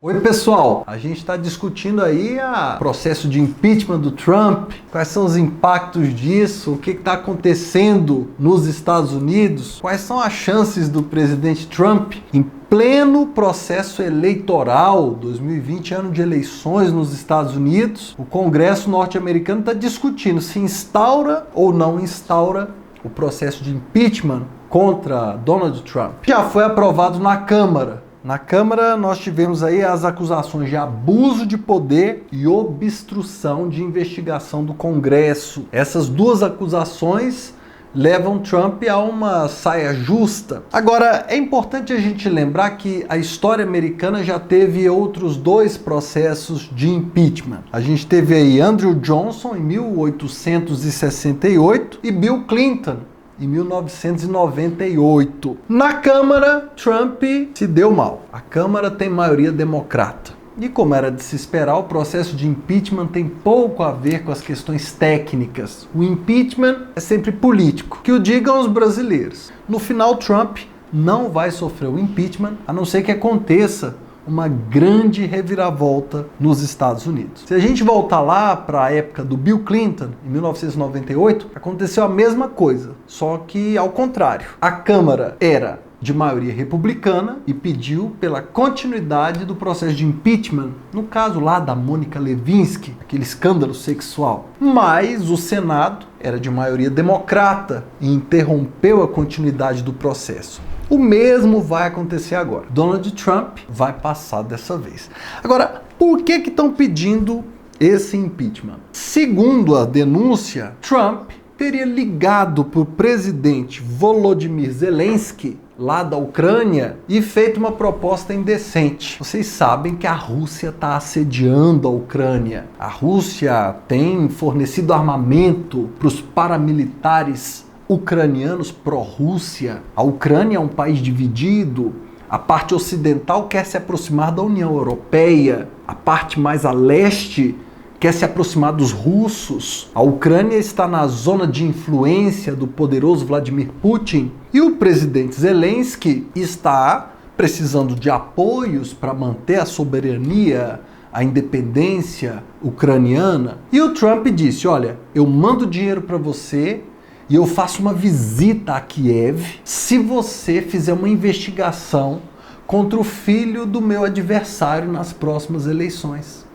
Oi pessoal, a gente está discutindo aí o processo de impeachment do Trump, quais são os impactos disso, o que está acontecendo nos Estados Unidos, quais são as chances do presidente Trump em pleno processo eleitoral, 2020, ano de eleições nos Estados Unidos. O Congresso norte-americano está discutindo se instaura ou não instaura o processo de impeachment contra Donald Trump. Já foi aprovado na Câmara. Na Câmara, nós tivemos aí as acusações de abuso de poder e obstrução de investigação do Congresso. Essas duas acusações levam Trump a uma saia justa. Agora, é importante a gente lembrar que a história americana já teve outros dois processos de impeachment. A gente teve aí Andrew Johnson, em 1868, e Bill Clinton, em 1998. Na Câmara, Trump se deu mal. A Câmara tem maioria democrata. E como era de se esperar, o processo de impeachment tem pouco a ver com as questões técnicas. O impeachment é sempre político. Que o digam os brasileiros. No final, Trump não vai sofrer o impeachment, a não ser que aconteça uma grande reviravolta nos Estados Unidos. Se a gente voltar lá para a época do Bill Clinton, em 1998, aconteceu a mesma coisa, só que ao contrário. A Câmara era de maioria republicana e pediu pela continuidade do processo de impeachment, no caso lá da Monica Lewinsky, aquele escândalo sexual. Mas o Senado era de maioria democrata e interrompeu a continuidade do processo. O mesmo vai acontecer agora. Donald Trump vai passar dessa vez. Agora, por que estão pedindo esse impeachment? Segundo a denúncia, Trump teria ligado para o presidente Volodymyr Zelensky, lá da Ucrânia, e feito uma proposta indecente. Vocês sabem que a Rússia está assediando a Ucrânia. A Rússia tem fornecido armamento para os paramilitares ucranianos pró-Rússia. A Ucrânia é um país dividido. A parte ocidental quer se aproximar da União Europeia. A parte mais a leste quer se aproximar dos russos. A Ucrânia está na zona de influência do poderoso Vladimir Putin. E o presidente Zelensky está precisando de apoios para manter a soberania, a independência ucraniana. E o Trump disse, olha, eu mando dinheiro para você e eu faço uma visita a Kiev se você fizer uma investigação contra o filho do meu adversário nas próximas eleições.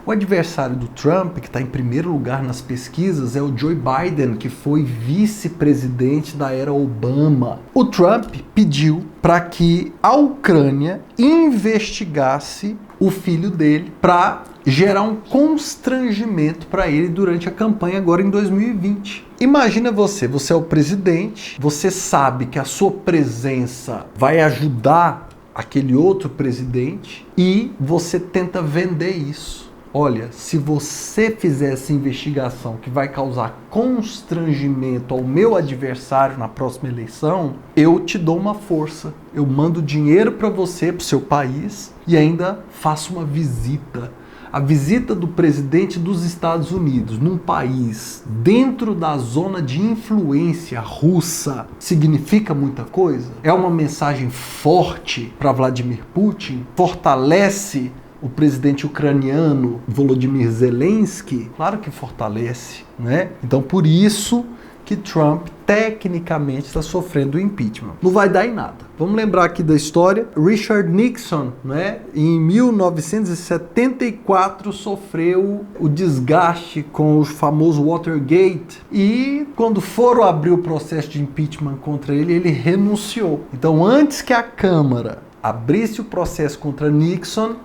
O adversário do Trump, que está em primeiro lugar nas pesquisas, é o Joe Biden, que foi vice-presidente da era Obama. O Trump pediu para que a Ucrânia investigasse o filho dele para gerar um constrangimento para ele durante a campanha agora em 2020. Imagina você é o presidente, você sabe que a sua presença vai ajudar aquele outro presidente e você tenta vender isso. Olha, se você fizer essa investigação que vai causar constrangimento ao meu adversário na próxima eleição, eu te dou uma força. Eu mando dinheiro para você, para o seu país, e ainda faço uma visita. A visita do presidente dos Estados Unidos num país dentro da zona de influência russa significa muita coisa? É uma mensagem forte para Vladimir Putin? Fortalece o presidente ucraniano Volodymyr Zelensky? Claro que fortalece, né? Então, por isso que Trump tecnicamente está sofrendo o impeachment. Não vai dar em nada. Vamos lembrar aqui da história. Richard Nixon, né, em 1974 sofreu o desgaste com o famoso Watergate e quando foram abrir o processo de impeachment contra ele, ele renunciou. Então, antes que a Câmara abrisse o processo contra Nixon,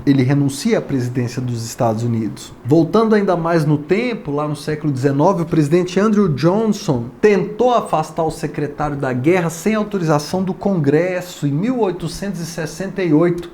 ele renuncia à presidência dos Estados Unidos. Voltando ainda mais no tempo, lá no século XIX, o presidente Andrew Johnson tentou afastar o secretário da Guerra sem autorização do Congresso em 1868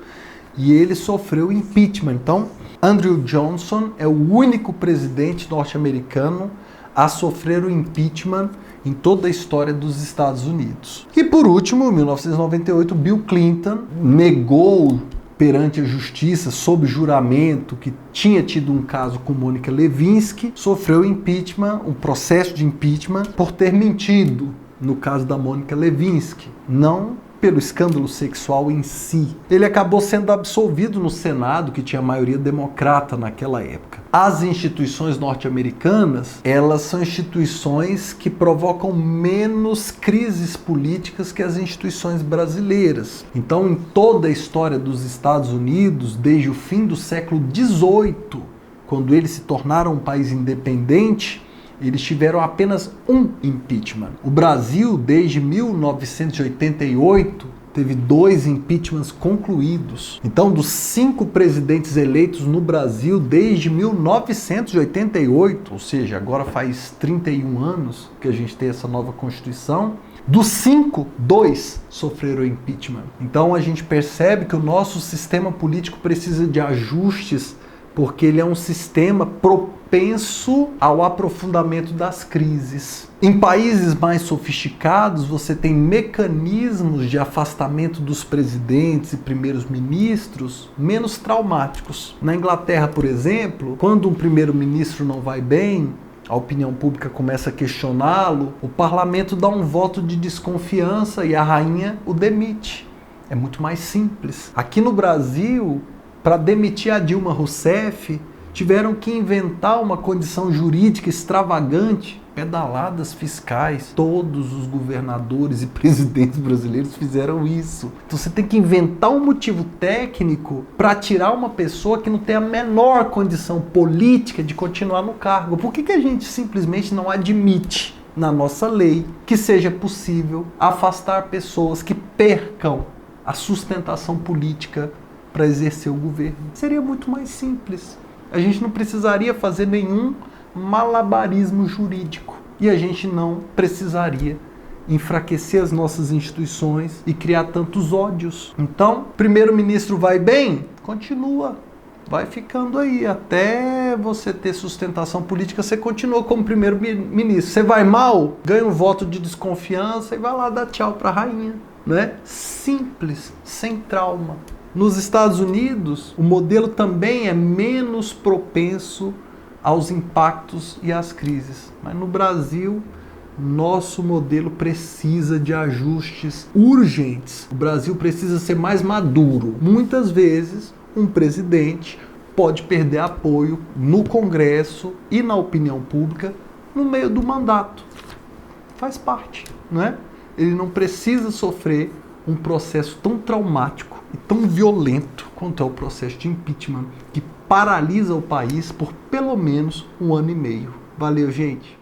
e ele sofreu impeachment. Então, Andrew Johnson é o único presidente norte-americano a sofrer o impeachment em toda a história dos Estados Unidos. E por último, em 1998, Bill Clinton negou perante a justiça, sob juramento, que tinha tido um caso com Monica Lewinsky, sofreu impeachment, um processo de impeachment, por ter mentido no caso da Monica Lewinsky. Não pelo escândalo sexual em si. Ele acabou sendo absolvido no Senado, que tinha maioria democrata naquela época. As instituições norte-americanas, elas são instituições que provocam menos crises políticas que as instituições brasileiras. Então, em toda a história dos Estados Unidos, desde o fim do século XVIII, quando eles se tornaram um país independente, eles tiveram apenas um impeachment. O Brasil, desde 1988, teve 2 impeachments concluídos. Então, dos 5 presidentes eleitos no Brasil desde 1988, ou seja, agora faz 31 anos que a gente tem essa nova Constituição, dos 5, 2 sofreram impeachment. Então, a gente percebe que o nosso sistema político precisa de ajustes, porque ele é um sistema propenso ao aprofundamento das crises. Em países mais sofisticados, você tem mecanismos de afastamento dos presidentes e primeiros ministros menos traumáticos. Na Inglaterra, por exemplo, quando um primeiro-ministro não vai bem, a opinião pública começa a questioná-lo, o parlamento dá um voto de desconfiança e a rainha o demite. É muito mais simples. Aqui no Brasil, para demitir a Dilma Rousseff, tiveram que inventar uma condição jurídica extravagante, pedaladas fiscais. Todos os governadores e presidentes brasileiros fizeram isso. Então você tem que inventar um motivo técnico para tirar uma pessoa que não tem a menor condição política de continuar no cargo. Por que a gente simplesmente não admite na nossa lei que seja possível afastar pessoas que percam a sustentação política para exercer o governo? Seria muito mais simples. A gente não precisaria fazer nenhum malabarismo jurídico. E a gente não precisaria enfraquecer as nossas instituições e criar tantos ódios. Então, primeiro-ministro vai bem? Continua. Vai ficando aí. Até você ter sustentação política, você continua como primeiro-ministro. Você vai mal? Ganha um voto de desconfiança e vai lá dar tchau para a rainha. Né? Simples, sem trauma. Nos Estados Unidos, o modelo também é menos propenso aos impactos e às crises. Mas no Brasil, nosso modelo precisa de ajustes urgentes. O Brasil precisa ser mais maduro. Muitas vezes, um presidente pode perder apoio no Congresso e na opinião pública no meio do mandato. Faz parte, não é? Ele não precisa sofrer um processo tão traumático e tão violento quanto é o processo de impeachment, que paralisa o país por pelo menos 1 ano e meio. Valeu, gente!